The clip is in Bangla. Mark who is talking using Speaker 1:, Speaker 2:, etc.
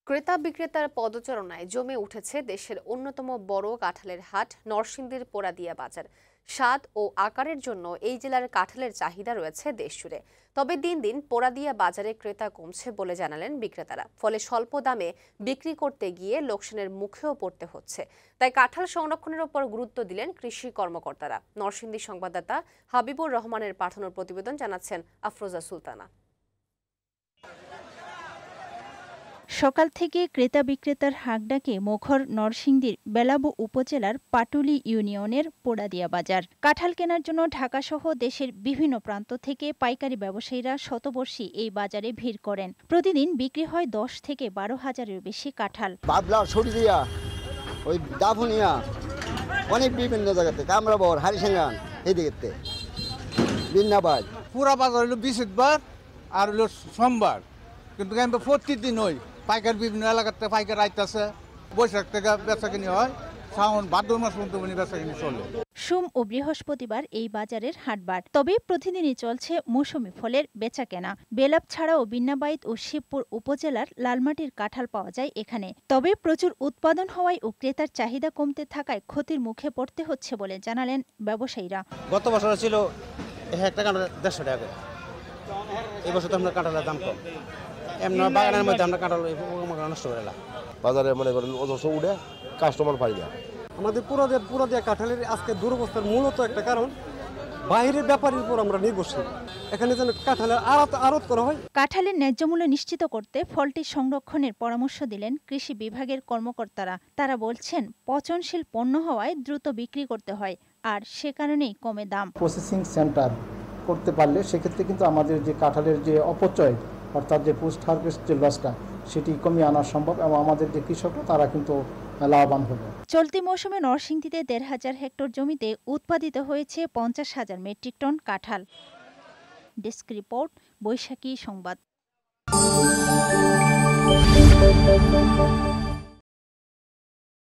Speaker 1: ক্রেতা বিক্রেতার পদচারণায় জমে উঠেছে দেশের অন্যতম বড় কাঁঠালের হাট নরসিংদীর পোড়াদিয়া বাজার। স্বাদ ও আকারের জন্য এই জেলার কাঁঠালের চাহিদা রয়েছে দেশ জুড়ে। তবে দিন দিন পোড়াদিয়া বাজারে ক্রেতা কমছে বলে জানালেন বিক্রেতারা। ফলে স্বল্প দামে বিক্রি করতে গিয়ে লোকসানের মুখেও পড়তে হচ্ছে। তাই কাঁঠাল সংরক্ষণের ওপর গুরুত্ব দিলেন কৃষি কর্মকর্তারা। নরসিংদী সংবাদদাতা হাবিবুর রহমানের পাঠানো প্রতিবেদন জানাচ্ছেন আফরোজা সুলতানা।
Speaker 2: সকাল থেকে ক্রেতা বিক্রেতার হাঁকডাকে মুখর নরসিংদীর বেলাবু উপজেলার পাটুলি ইউনিয়নের পোড়াদিয়া বাজার। কাঁঠাল কেনার জন্য ঢাকাসহ দেশের বিভিন্ন প্রান্ত থেকে পাইকারি ব্যবসায়ীরা শতবর্ষী এই বাজারে ভিড় করেন। প্রতিদিন বিক্রি হয় 10 থেকে 12 হাজারের বেশি কাঁঠাল।
Speaker 3: অনেক বিভিন্ন জায়গাতে কামরাবর হারিসাঙ্গান এইদিকে বিন্নাবাদ
Speaker 4: পুরা বাজার হলো বৃহস্পতিবার আর হলো সোমবার, কিন্তু প্রতিদিন ওই পাইকার বিভিন্ন এলাকাতে পাইকার আইতাছে। বৈশাখ থেকে বেচাকিনি হয়, শ্রাবণ ভাদ্র মাস পর্যন্ত বেচাকিনি চলে।
Speaker 2: সোম ও বৃহস্পতিবার এই বাজারের হাটবার। তবে প্রতিদিনই চলছে মৌসুমি ফলের বেচাকেনা। বেলাব ছাড়াও বিন্নাবাইত ও শিবপুর উপজেলার লালমাটির কাঁঠাল পাওয়া যায় এখানে। তবে প্রচুর উৎপাদন হওয়ায় ও ক্রেতার চাহিদা কমতে থাকায় ক্ষতির মুখে পড়তে হচ্ছে বলে জানালেন ব্যবসায়ীরা।
Speaker 5: গত বছর ছিল 1 টাকা 150 টাকা, এই বছর তো আপনার কাঁঠালের দাম কম। এমন বাগানের মধ্যে আমরা কাঁঠাল নষ্ট করে এলাম।
Speaker 6: বাজারে মনে করেন অজস্র উঠে কাস্টমার পাই না।
Speaker 7: আমাদের পুরাদিয়া কাঁঠালের আজকে দুরবস্থার মূলত একটা কারণ বাইরের ব্যাপারীর উপর আমরা নির্ভরশীল। এখানে যেন কাঁঠালের আড়ত করা হয়।
Speaker 2: কাঁঠালের ন্যায্য মূল্য নিশ্চিত করতে ফলটি সংরক্ষণের পরামর্শ দিলেন কৃষি বিভাগের কর্মকর্তারা। তারা বলছেন, পচনশীল পণ্য হওয়ায় দ্রুত বিক্রি করতে হয়, আর সে কারণেই কমে দাম।
Speaker 8: প্রসেসিং সেন্টার করতে পারলে সেক্ষেত্রে কিন্তু আমাদের যে কাঁঠালের যে অপচয় অর্থাৎ যে পোস্ট হারভেস্ট যে লসটা সেটি কমিয়ে আনা সম্ভব এবং আমাদের যে কৃষকরা তারা কিন্তু লাভবান হবে।
Speaker 2: চলতি মৌসুমে নরসিংদীতে 1,500 হেক্টর জমিতে উৎপাদিত হয়েছে 50,000 মেট্রিক টন কাঁঠাল। ডেস্ক রিপোর্ট, বৈশাখী সংবাদ।